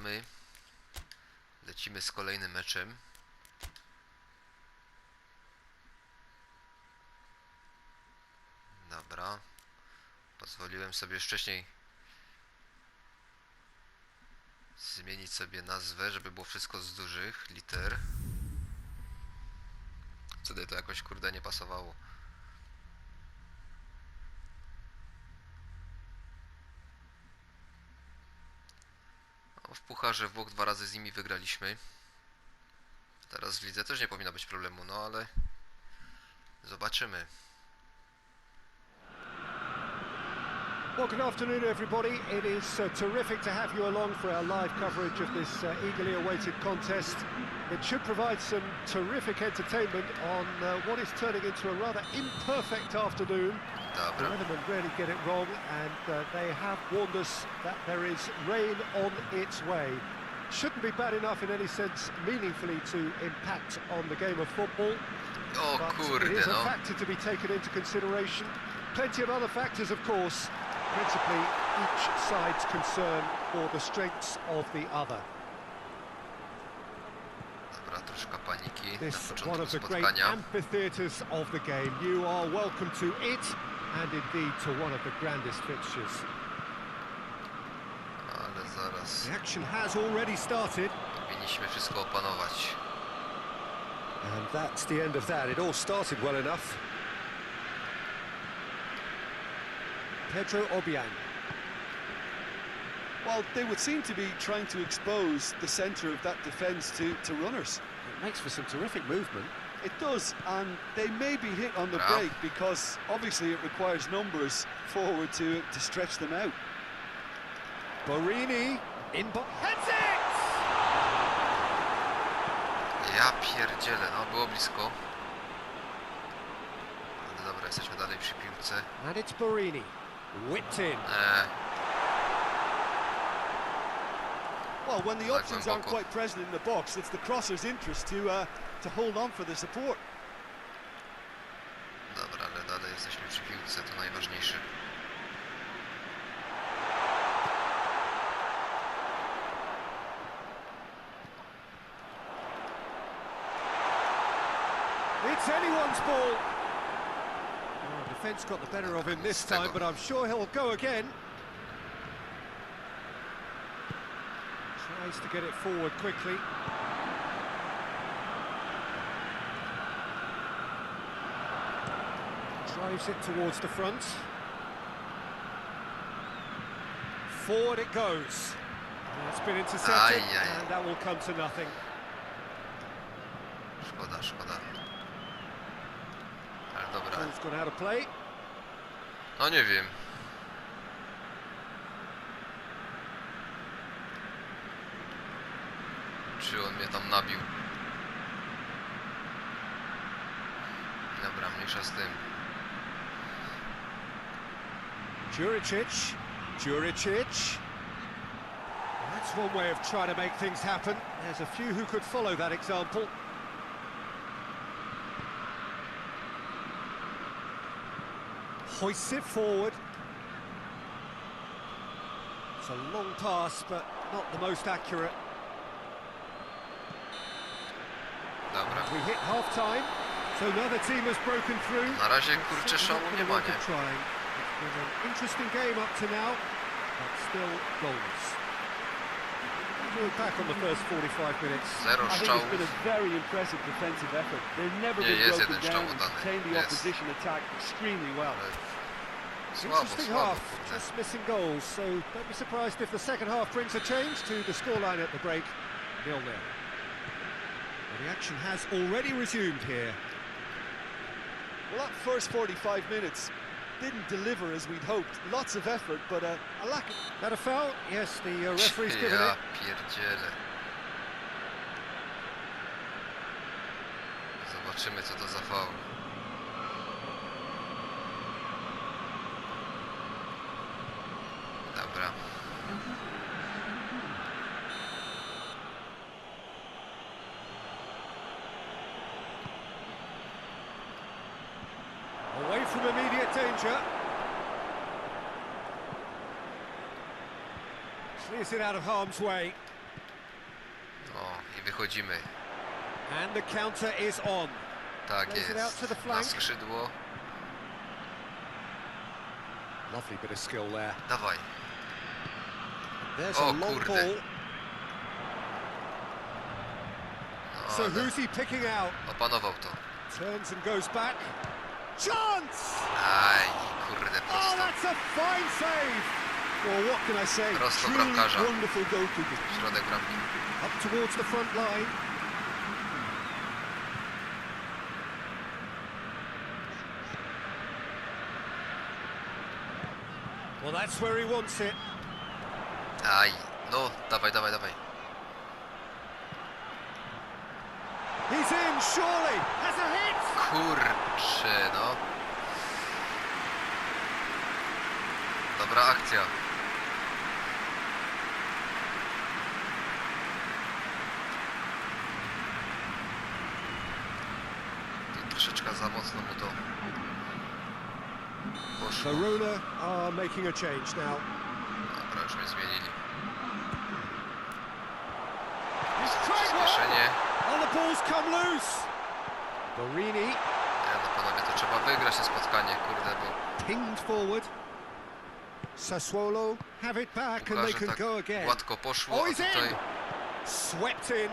wracamy. Lecimy z kolejnym meczem. Dobra. Pozwoliłem sobie już wcześniej zmienić sobie nazwę, żeby było wszystko z dużych liter. Wtedy to jakoś kurde nie pasowało. No, w pucharze Włoch 2 razy z nimi wygraliśmy. Teraz w lidze też nie powinno być problemu, no ale zobaczymy. Well, good afternoon, everybody. It is terrific to have you along for our live coverage of this eagerly awaited contest. It should provide some terrific entertainment on what is turning into a rather imperfect afternoon. The weathermen really get it wrong, and they have warned us that there is rain on its way. Shouldn't be bad enough in any sense meaningfully to impact on the game of football. O kurde, it is a no. factor to be taken into consideration. Plenty of other factors, of course. Principally, each side's concern for the strengths of the other. Dobra, troszkę paniki This na one początku of the great spotkania. amphitheatres of the game. You are welcome to it, and indeed to one of the grandest fixtures. Ale zaraz The action has already started. powinniśmy wszystko opanować. And that's the end of that. It all started well enough. Pedro Obiang. Well, they would seem to be trying to expose the centre of that defence to runners. It makes for some terrific movement. It does, and they may be hit on the break because obviously it requires numbers forward to stretch them out. Borini in heads it! Ja pierdzielę, no było blisko. Ale dobra, jesteśmy dalej przy piłce. And it's Borini. Whipped in. Well, when the options aren't quite present in the box, it's the crosser's interest to hold on for the support. Dobra, ale dalej jesteśmy przy piłce, to najważniejsze. It's anyone's ball. Oh, defence got the better of him this time, but I'm sure he'll go again. Tries to get it forward quickly. Drives it towards the front. Forward it goes. And it's been intercepted, and that will come to nothing. Szkoda, szkoda. Ale dobra. Ball's gone out of play. No nie wiem. Czy on mnie tam nabił? Dobra, mniejsza z tym. Juricic. That's one way of trying to make things happen. There's a few who could follow that example. Hoists it forward. It's a long pass, but not the most accurate. Dobra. We hit half-time, so another team has broken through. Na razie kurczę szału nie ma, nie? It's been an interesting game up to now, but still goals. Look back on the first 45 minutes. Zero I think strzałów. it's been a very impressive defensive effort. They've never Nie, been jest broken jeden strzał down and oddany. contained the Jest. opposition attack extremely well. Słabo, Interesting słabo, half, kurde. just missing goals, so don't be surprised if the second half brings a change to the scoreline at the break, 0-0. Well, the action has already resumed here. Well, that first 45 minutes didn't deliver as we'd hoped. Lots of effort, but a lack of... That a foul? Yes, the referee's given Ja it. pierdzielę. Zobaczymy, co to za faul. Dobra. Away from immediate danger. Clears it out of harm's way. O, i wychodzimy. And the counter is on. Tak Plays it out to the jest. Na flank. skrzydło. Lovely bit of skill there. Dawaj. There's O, a long kurde. ball. No, So ale who's he picking out? opanował to. Turns and goes back. Chance! Aj, kurde, Oh, prosto. that's a fine save! Well, what can I say? Prosto Truly bramkarza. wonderful goalkeeper. Środek bramki. Up towards the front line. Well, that's where he wants it. Aj, no, dawaj, dawaj, dawaj. He's in, surely! Has a hit! Kurczę, no. Dobra akcja. Tu troszeczkę za mocno mu to poszło. Verona are making a change now. Dobra, już mnie zmienili. He's tried one! Przyspieszenie. And the ball's come loose. Borini Nie no panowie, to trzeba wygrać to spotkanie, kurde, bo pinged forward. Sassuolo have it back and they Pucharze can tak go again. gładko poszło, Oh, a he's tutaj... in! Swept in.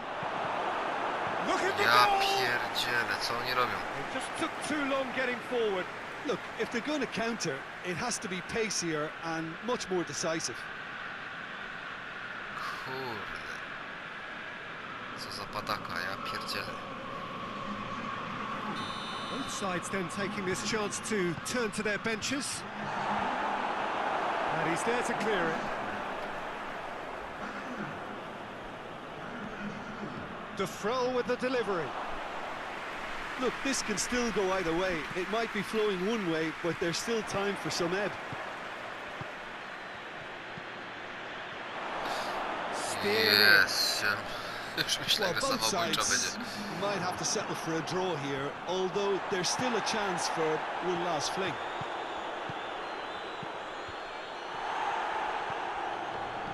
Look at the Ja goal! pierdzielę, co oni robią? It just took too long getting forward. Look, if they're going to counter, it has to be pacier and much more decisive. Kurde. Co za padaka, ja pierdzielę. Both sides then taking this chance to turn to their benches. And he's there to clear it. Defro with the delivery. Look, this can still go either way. It might be flowing one way, but there's still time for some ebb. Jest. Już Well, myślałem, że both samobójcza sides będzie. might have to settle for a draw here, although there's still a chance for one last fling.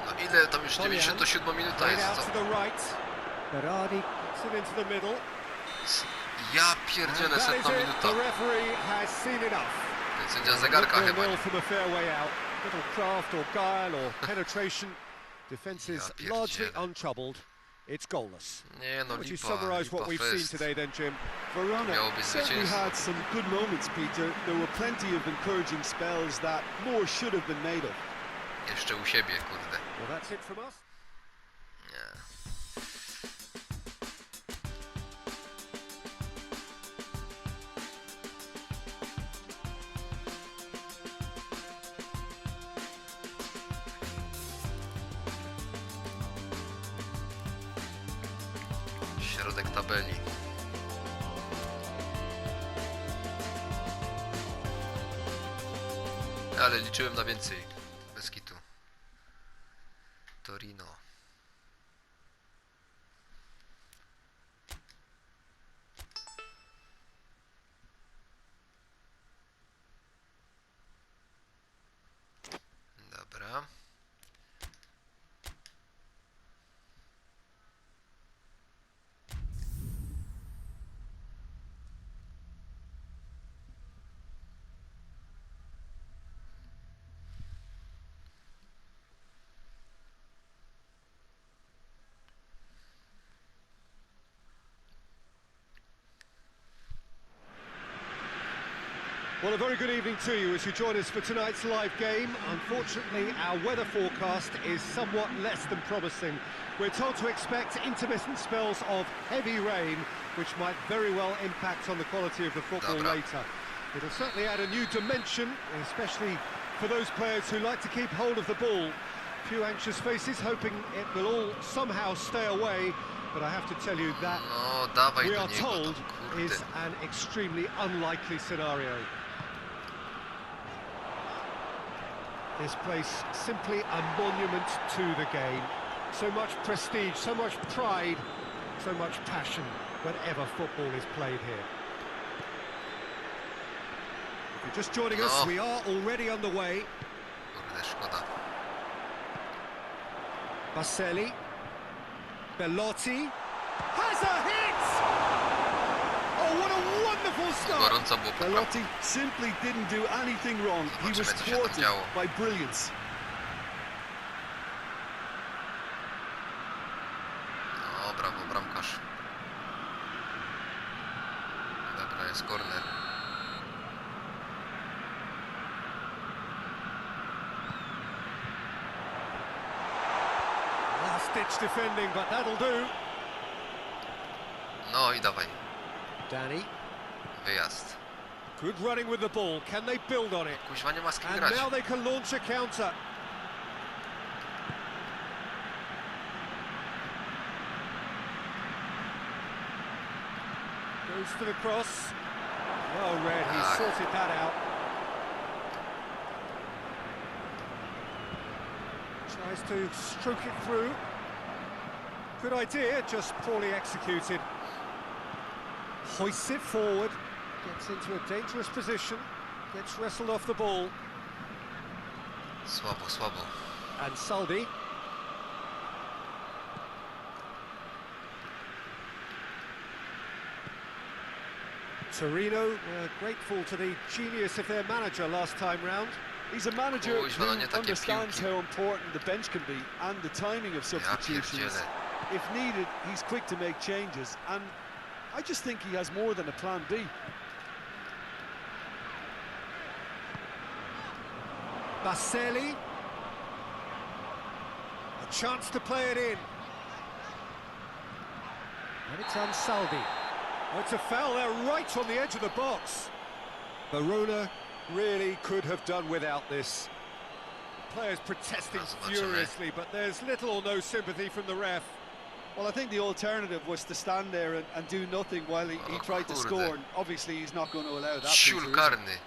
No ile tam już 97 minuta Played jest, out co? to the right. Berardi gets it into the middle. Ja And pierdzielę, that is setna it. minuta. The referee has seen enough. Ten sędzia zegarka Look chyba well nie. from a fair way out. Little craft or guile or penetration. Defence is Ja largely pierdzielę. untroubled. It's goalless. Nie no, Would you lipa, summarise what lipa we've seen fest. today then, Jim? Verona Miało być certainly zwycięstwo. had some good moments, Peter. There were plenty of encouraging spells that more should have been made of. Jeszcze u siebie, kurde. Well, that's it from us. Nie. Środek tabeli. Ale liczyłem na więcej. Bez kitu. Torino. Dobra. Well, a very good evening to you as you join us for tonight's live game. Unfortunately, our weather forecast is somewhat less than promising. We're told to expect intermittent spells of heavy rain, which might very well impact on the quality of the football Dobra. later. It'll certainly add a new dimension, especially for those players who like to keep hold of the ball. Few anxious faces hoping it will all somehow stay away, but I have to tell you that No, dawaj we do are niego, told kurde. is an extremely unlikely scenario. This place simply a monument to the game. So much prestige, so much pride, so much passion whenever football is played here. If you're just joining us, No. we are already underway. Kurde, szkoda. Baselli. Belotti has a hit! Oh, what a wonderful start! Gorąco było pod bramką. Belotti simply didn't do anything wrong. He was Zobaczymy, co się tam thwarted działo. by brilliance. O, brawo, bramkarz. Dobra, jest korner. Last-ditch defending, but that'll do. No i dawaj, Danny, wyjazd. good running with the ball. Can they build on it? Kuźwa, nie ma z kim And grać. now they can launch a counter. Goes for the cross. Well read, he Ah. sorted that out. Tries to stroke it through. Good idea, just poorly executed. Hoists it forward. Gets into a dangerous position. Gets wrestled off the ball. Słabo, słabo. And Saldi. Torino were grateful to the genius of their manager last time round. He's a manager Kuźwa, no who nie takie understands piłki. how important the bench can be and the timing of Ja substitutions. pierdzielę. If needed, he's quick to make changes, and I just think he has more than a plan B. Baselli. A chance to play it in. And it's Ansaldi. Oh, it's a foul there right on the edge of the box. Verona really could have done without this. Players protesting furiously, but there's little or no sympathy from the ref. Well, I think the alternative was to stand there and do nothing while he Oh, tried to kurde. score, and obviously he's not going to allow that. Ciul thing to karny.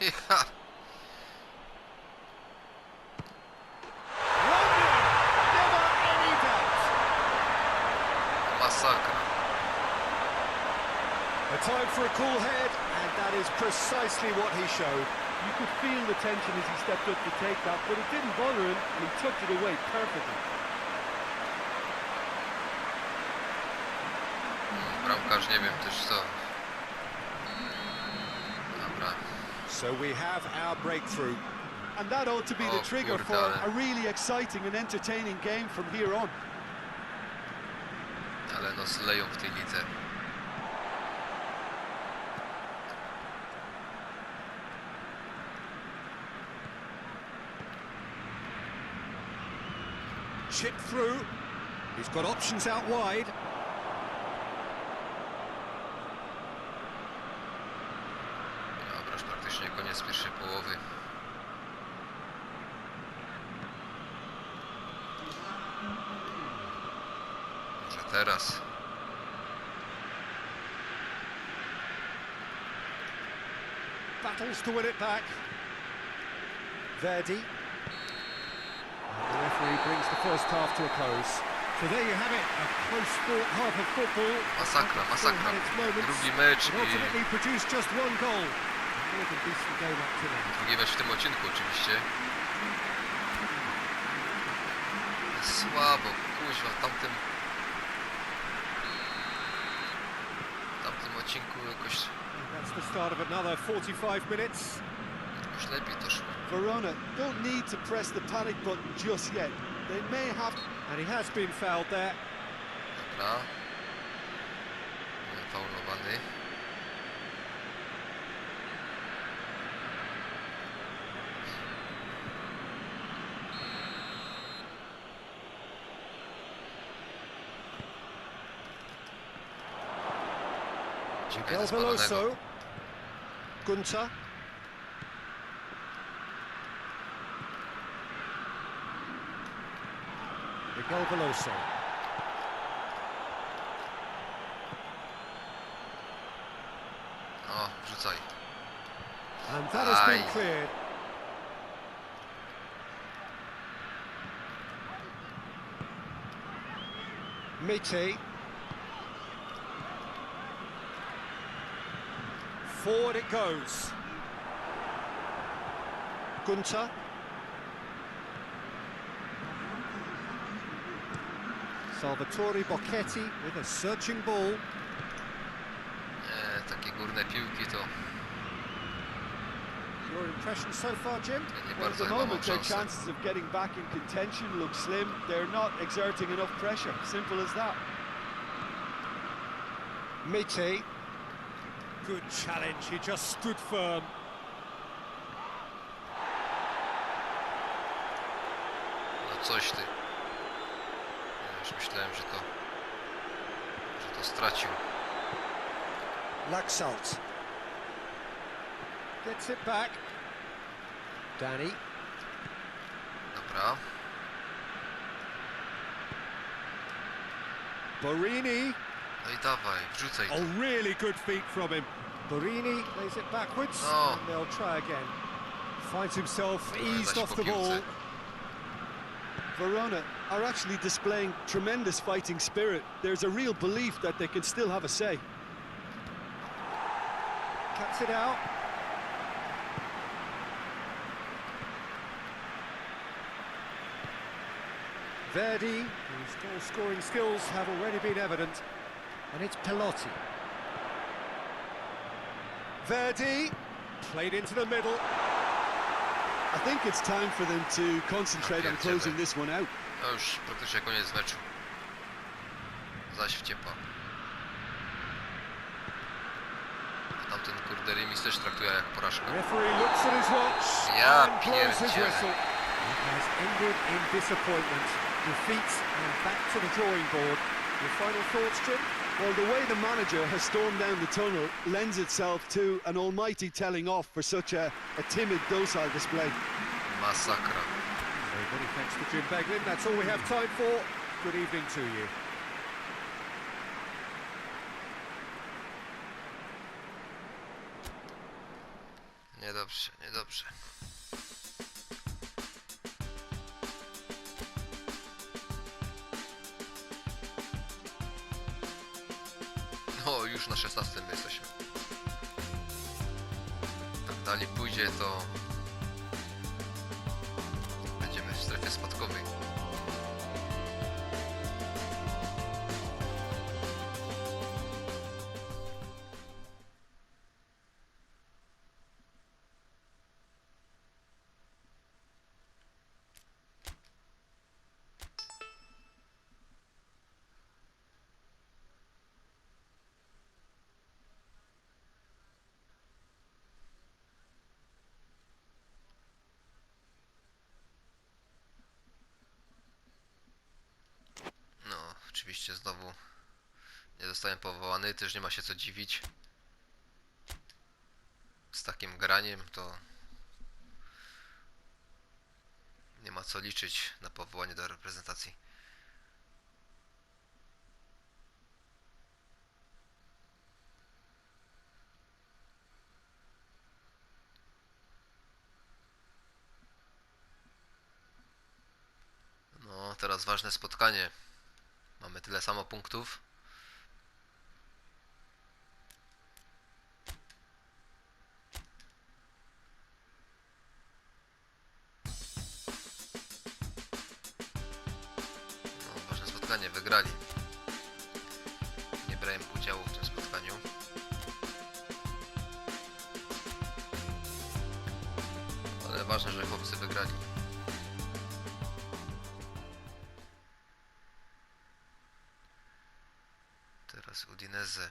Ja. Never any doubt. Masakra. A time for a cool head, and that is precisely what he showed. You could feel the tension as he stepped up to take that, but it didn't bother him, and he tucked it away perfectly. Bramkarz, nie wiem też co. Dobra. So we have our breakthrough. And that ought to be the Oh, trigger kurde, for ale- a really exciting and entertaining game from here on. Ale no zleją w tej lidze. Chip through. He's got options out wide. Dobra, już praktycznie koniec pierwszej połowy. Może teraz. Battles to win it back. Verdi. And the referee brings the first half to a close. So there you have it, a close-fought half of football. Masakra, That still masakra. had its moments, Drugi mecz but i ultimately produced just one goal. More than decent game up to now. drugi mecz w tym odcinku oczywiście. Słabo, kuźwa, w tamtym odcinku jakoś And that's the start of another 45 minutes. już lepiej to szło. Verona don't need to press the panic button just yet. They may have to. And he has been fouled there. Dobra. Faulowany. Ciekawe Del spalonego. Veloso. Gunter. Miguel Veloso. O, wrzucaj. And that has been Aye. cleared. Mite. Forward it goes. Gunter. Salvatore Bocchetti with a searching ball. Nie, takie górne piłki to Your impression so far, Jim? nie Well, at bardzo the chyba mam moment, their szansę. chances of getting back in contention look slim. They're not exerting enough pressure. Simple as that. Mite. Good challenge, he just stood firm. No coś ty. Ja już myślałem, że to stracił. Laxalt. Gets it back. Danny. Dobra. Borini. No i dawaj, wrzucaj to. Oh, really good feet from him. Borini lays it backwards, Oh. and they'll try again. Finds himself eased zaś off po the ball. piłce. Verona are actually displaying tremendous fighting spirit. There's a real belief that they can still have a say. Cuts it out. Verdi, whose goal-scoring skills have already been evident, and it's Pelotti. Verdi, played into the middle. I think it's time for them to concentrate on closing this one out. No już praktycznie koniec meczu. Zaś wciepa. Tamten kurde remis też traktuje jak porażkę. Referee looks at his watch Ja and blows his pierdzielę. whistle. It has ended in disappointment, defeat, and back to the drawing board. Your final thoughts, Jim? Well, the way the manager has stormed down the tunnel lends itself to an almighty telling off for such a timid, docile display. Masakra. So many thanks to Jim Beglin. That's all we have time for. Good evening to you. Niedobrze, niedobrze. No, już na 16 jesteśmy. Tak dalej pójdzie, to będziemy w strefie spadkowej. Oczywiście znowu nie zostałem powołany, też nie ma się co dziwić. Z takim graniem to nie ma co liczyć na powołanie do reprezentacji. No, teraz ważne spotkanie. Mamy tyle samo punktów. No, ważne spotkanie, wygrali. Nie brałem udziału w tym spotkaniu. Ale ważne, że chłopcy wygrali. Teraz Udinese.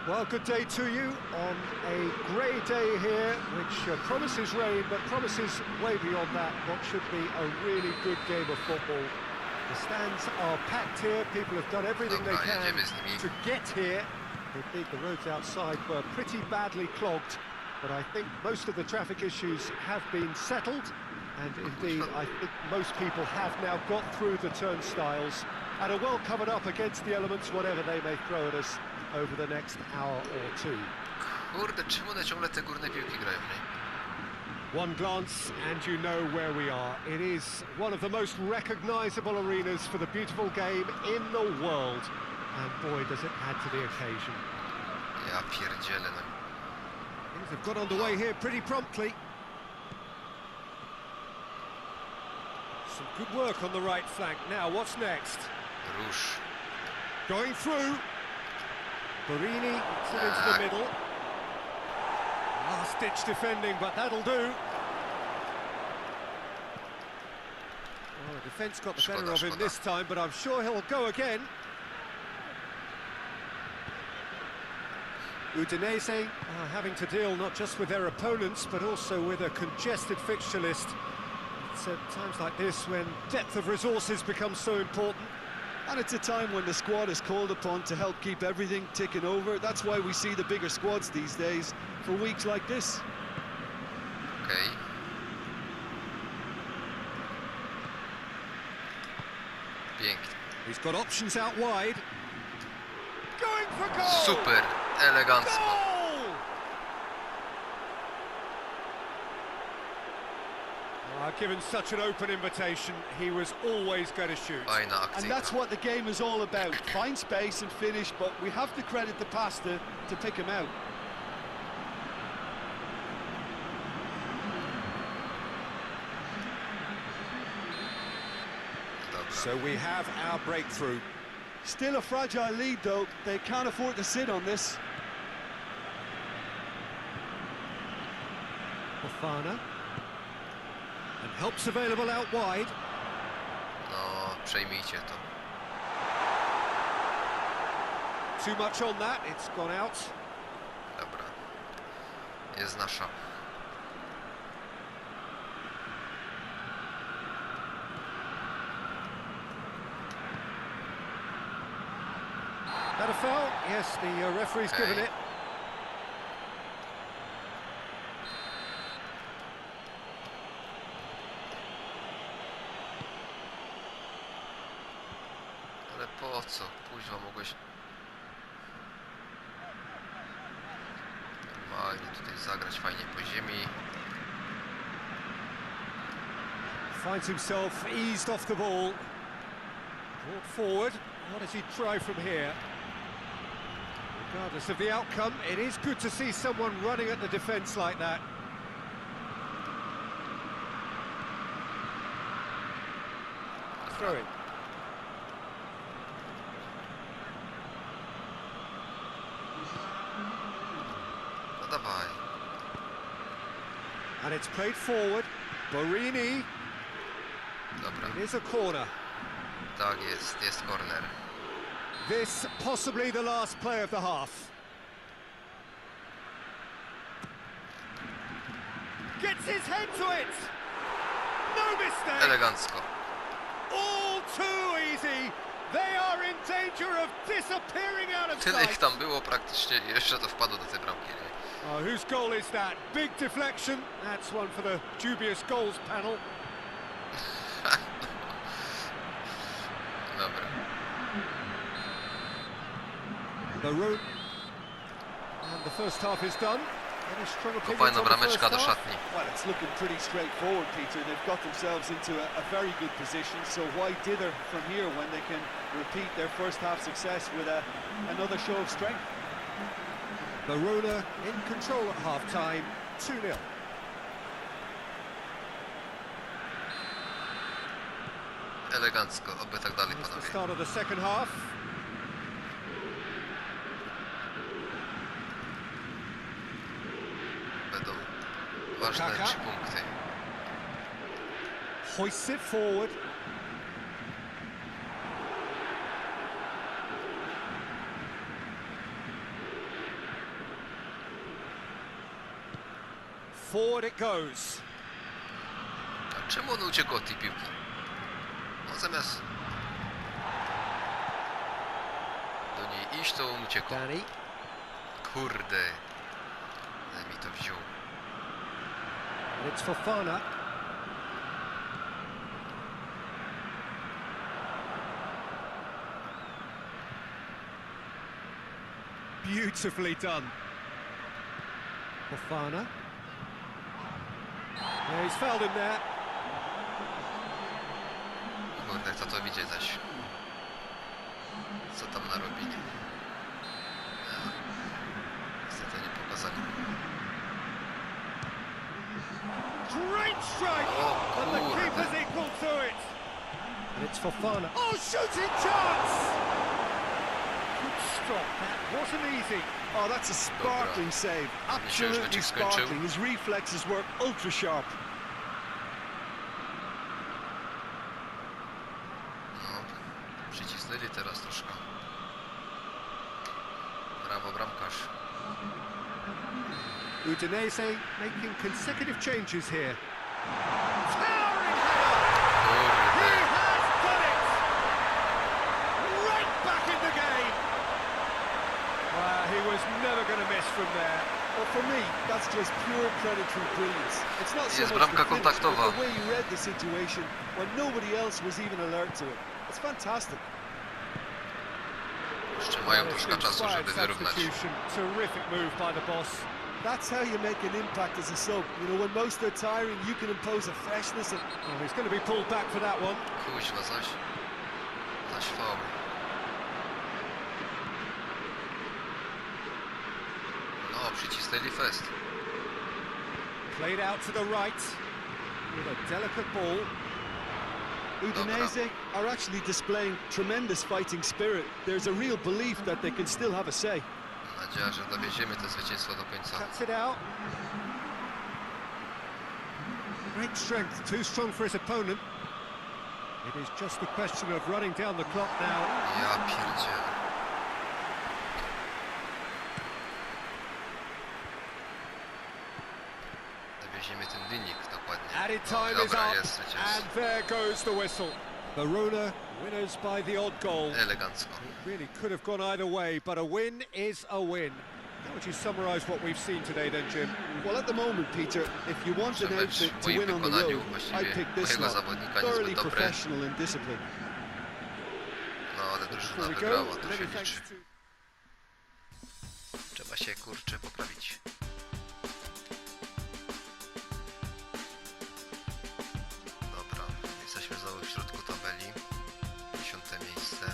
Well, good day to you on a grey day here, which promises rain, but promises way beyond that what should be a really good game of football. The stands are packed here, people have done everything they Dobra, can jedziemy z nimi. to get here. Indeed, the roads outside were pretty badly clogged, but I think most of the traffic issues have been settled, And indeed, I think most people have now got through the turnstiles and are well covered up against the elements, whatever they may throw at us over the next hour or two. Kurde, czemu one ciągle te górne piłki grają, nie? One glance and you know where we are. It is one of the most recognisable arenas for the beautiful game in the world. And boy, does it add to the occasion. Ja pierdzielę, no. Things have got underway here pretty promptly. Some good work on the right flank. Now, what's next? Rusz. Going through. Borini gets it into the middle. Last-ditch defending, but that'll do. Well, the defence got the better of him this time, but I'm sure he'll go again. Udinese are having to deal not just with their opponents, but also with a congested fixture list. It's at times like this when depth of resources becomes so important. And it's a time when the squad is called upon to help keep everything ticking over. That's why we see the bigger squads these days for weeks like this. Okej. Pięknie. He's got options out wide. Going for goal! Super, elegancko. Goal! Given such an open invitation, he was always going to shoot. Fajna akcja. And that's what the game is all about. Find space and finish, but we have to credit the passer to pick him out. So we have our breakthrough. Still a fragile lead, though. They can't afford to sit on this. Fofana. And help's available out wide. No, przejmijcie to. Too much on that, it's gone out. Dobra. Jest nasza. That a foul? Yes, the referee's given it. Ale po co? Kuźwa, mogłeś... Normalnie tutaj zagrać fajnie po ziemi. Finds himself eased off the ball. Brought forward. What does he try from here? Regardless of the outcome, it is good to see someone running at the defence like that. Throw it. No dawaj. And it's played forward. Borini. Dobra. It is a corner. Tak jest, jest corner. This possibly the last play of the half. Gets his head to it. No mistake. Elegancko. All too easy. They are in danger of disappearing out of Tyle ich sight. tam było praktycznie i jeszcze to wpadło do tej bramki, nie? Oh, whose goal is that? Big deflection. That's one for the dubious goals panel. Dobra. The room. And the first half is done. Any strong opinions Fajna on the first brameczka do half? szatni. Well, it's looking pretty straightforward, Peter. They've got themselves into a very good position, so why dither from here when they can repeat their first half success with another show of strength? Verona in control at half-time, 2-0. Elegancko, oby tak dalej, It's the panowie. start of the second half. Będą ważne 3 punkty. Hoists it forward. Forward it goes. A czemu on uciekł od tej piłki? No zamiast do niej iść, to on uciekł. Danny. Kurde. Ale mi to wziął. It's Fofana. Beautifully done. Fofana. Yeah, he's fouled him there. Kurde, kto to widzi zaś? Co tam narobili? Niestety nie pokazali. Great strike! O And the keeper's kurde. equal to it. And it's Fofana. Oh, shooting chance! Good stop. That wasn't easy. Oh, that's a sparkling save. Absolutely sparkling. His reflexes were ultra sharp. No, przycisnęli teraz troszkę. Brawo, bramkarz. Udinese making consecutive changes here. Towering Kurde. He has done it! Right back in the game! Well, he was never going to miss from there. Well, for me, that's just pure predatory brilliance. It's not so Jest much bramka the finish, but kontaktowa. the way he read the situation when nobody else was even alert to it. It's fantastic. Jeszcze mają troszkę czasu, żeby wyrównać. Terrific move by the boss. That's how you make an impact as a sub. You know, when most are tiring, you can impose a freshness and... Oh, he's going to be pulled back for that one. Kuźwa zaś. Zaś faul. No, przycisnęli fest. Played out to the right with a delicate ball. Udinese are actually displaying tremendous fighting spirit. There's a real belief that they can still have a say. Mam nadzieję, że dowieziemy to zwycięstwo do końca. Cuts it out. Great strength, too strong for his opponent. It is just a question of running down the clock now. Ja pierdzielę. Dowieziemy ten wynik dokładnie. Added No, time is dobra, up, jest zwycięstwo. and there goes the whistle. Verona winners by the odd goal. Elegancko. It really could have gone either way, but a win is a win. How would you summarise what we've seen today then, Jim? Well, at the moment, Peter, if you want Że an mecz outfit w to moim win on the wykonaniu road, właściwie I'd pick this mojego lot. zawodnika Thoroughly niezbyt dobre. professional and disciplined. No, ale drużyna Here we wygrała, go. to Many się thanks liczy. to... Trzeba się, kurczę, poprawić. Dobra, jesteśmy znowu w środku tabeli. 10. miejsce.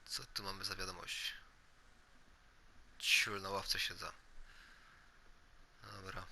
Co tu mamy za wiadomość? Ciul na ławce siedza. Dobra.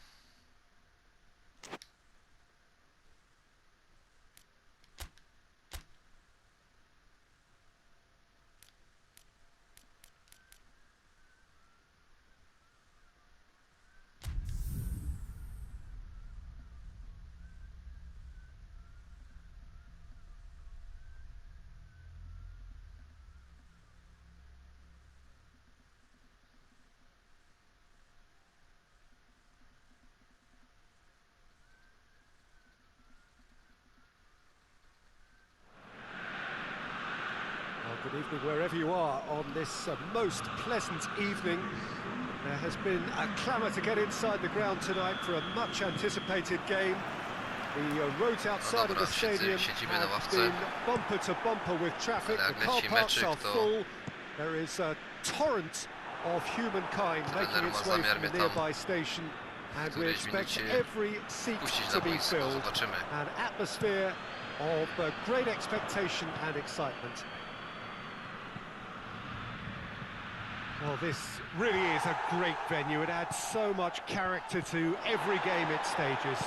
Well, good evening wherever you are on this most pleasant evening. There has been a clamour to get inside the ground tonight for a much anticipated game. The roads outside of the stadium have been bumper to bumper with traffic. The car parks are full. There is a torrent of humankind making its way from the nearby station, and we expect every seat to be filled. An atmosphere of great expectation and excitement. Well, this really is a great venue. It adds so much character to every game it stages.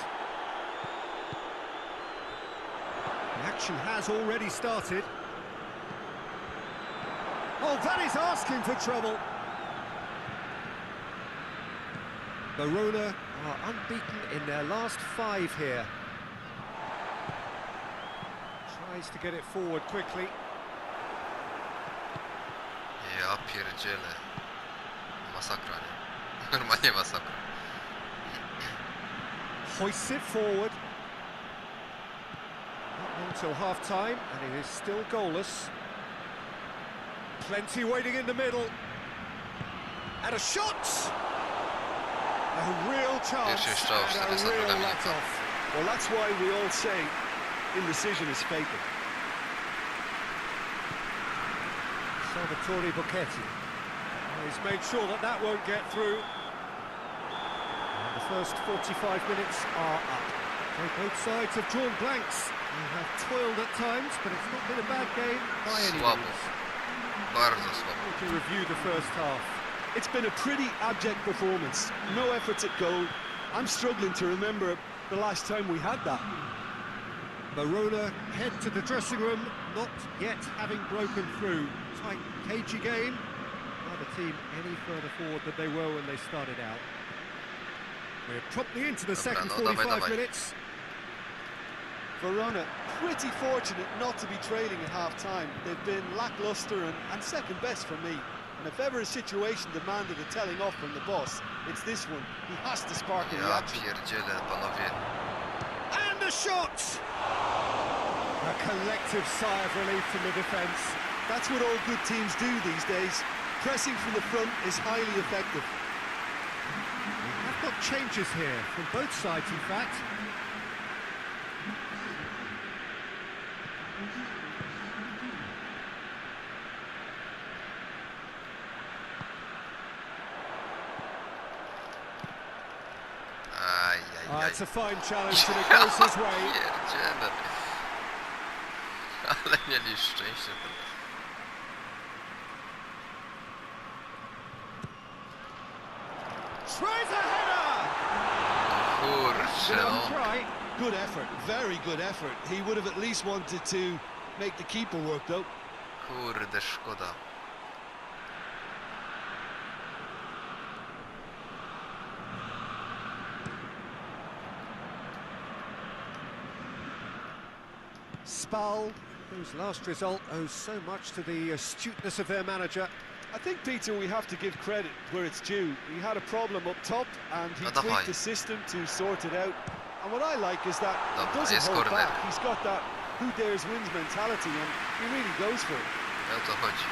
The action has already started. Oh, that is asking for trouble. Verona are unbeaten in their last 5 here. Tries to get it forward quickly. Ja pierdzielę. Masakra, nie? Normalnie masakra. Hoists it forward. Not long till half-time, and it is still goalless. Plenty waiting in the middle. And a shot! A real chance Pierwszy strzał, and 42 a real minuta. let-off. Well, that's why we all say indecision is fatal. Salvatore Bocchetti. He's made sure that that won't get through. And the first 45 minutes are up. So both sides have drawn blanks. They have toiled at times, but it's not been a bad game by any Słabo. means. Bardzo słabo. To review the first half. It's been a pretty abject performance. No efforts at goal. I'm struggling to remember the last time we had that. Verona head to the dressing room, not yet having broken through. Tight, cagey game. Neither team any further forward than they were when they started out. We're promptly into the second no, 45 dawaj. minutes. Verona pretty fortunate not to be trailing at half-time. They've been lacklustre and second best for me. And if ever a situation demanded a telling off from the boss, it's this one. He has to spark a Ja reaction. pierdzielę, panowie. And a shot! A collective sigh of relief from the defence. That's what all good teams do these days. Pressing from the front is highly effective. I've got changes here from both sides, in fact. It's a fine challenge and it goes his way. Pierdzielę. Ale mieli szczęście teraz. Tries a header! Kurczę, no. Try. Good effort, very good effort. He would have at least wanted to make the keeper work though. Kurde, szkoda. Spal, whose last result owes so much to the astuteness of their manager. I think, Peter, we have to give credit where it's due. He had a problem up top and he No dawaj. tweaked the system to sort it out. And what I like is that Dobra, he doesn't jest hold corner. back. He's got that who dares wins mentality and he really goes for it. O to chodzi.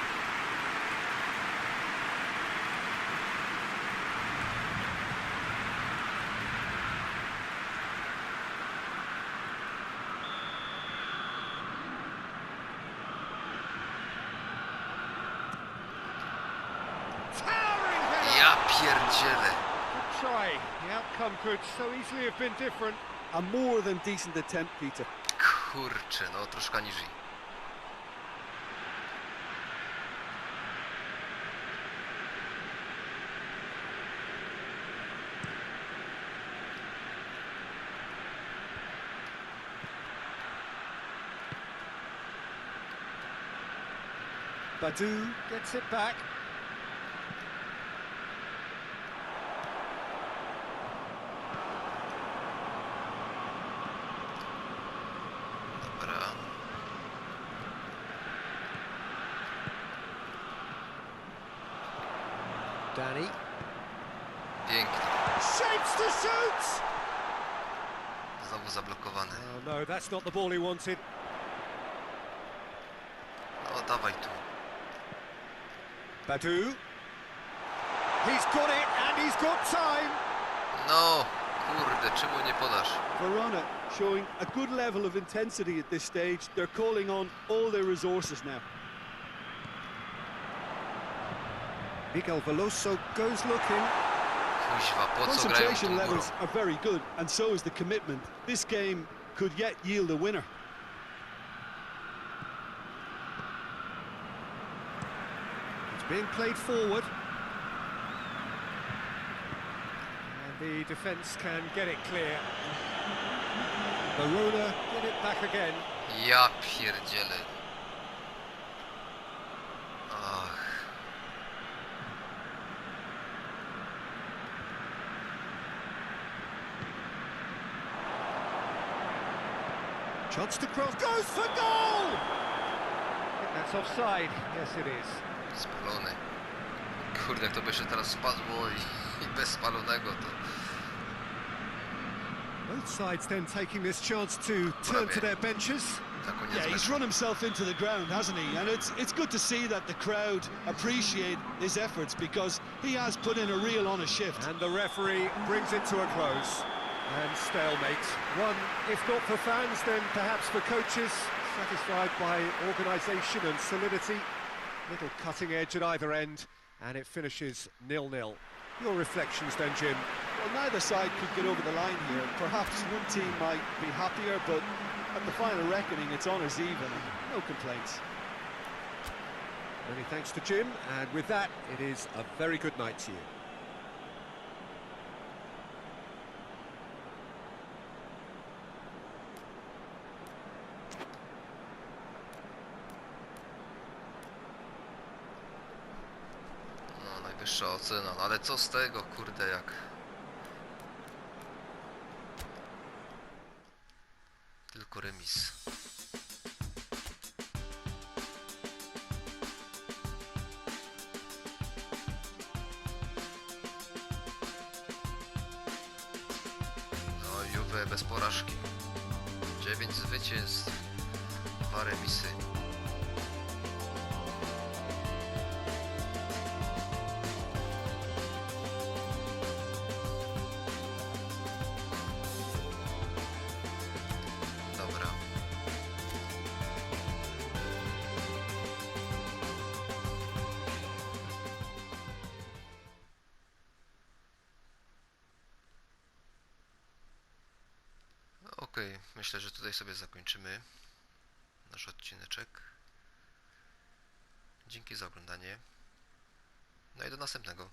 Towering header! Ja pierdzielę. Good try. The outcome could so easily have been different. A more than decent attempt, Peter. Kurczę, no troszkę niżej. Badu gets it back. Dobra. Danny. Pięknie. Shapes to shoot! Znowu zablokowany. Oh no, that's not the ball he wanted. No dawaj tu. Badu. He's got it and he's got time. No, kurde, czemu nie podasz? Verona showing a good level of intensity at this stage. They're calling on all their resources now. Miguel Veloso goes looking. Kuźwa, po co grają Concentration tą górą? levels are very good and so is the commitment. This game could yet yield a winner. It's being played forward. And the defence can get it clear. Verona get it back again. Ja pierdzielę. Ach. Chance to cross, goes for goal! I think that's offside. Yes, it is. Spalony. Kurde, jak to by jeszcze teraz spadło i bez spalonego to... Both sides then taking this chance to turn to their benches. na koniec Yeah, he's meczu. run himself into the ground, hasn't he? And it's good to see that the crowd appreciate his efforts because he has put in a real honest shift. And the referee brings it to a close. And stalemate. One, if not for fans, then perhaps for coaches, satisfied by organisation and solidity. Little cutting edge at either end, and it finishes 0-0. Your reflections then, Jim? Well, neither side could get over the line here. Perhaps one team might be happier, but at the final reckoning, it's honours even. No complaints. Many thanks to Jim, and with that, it is a very good night to you. No, najwyższa ocena, no ale co z tego, kurde, jak... Tylko remis. No, Juve bez porażki. 9 zwycięstw, 2 remisy. Dobra. Okej, myślę, że tutaj sobie zakończymy nasz odcineczek. Dzięki za oglądanie. No i do następnego.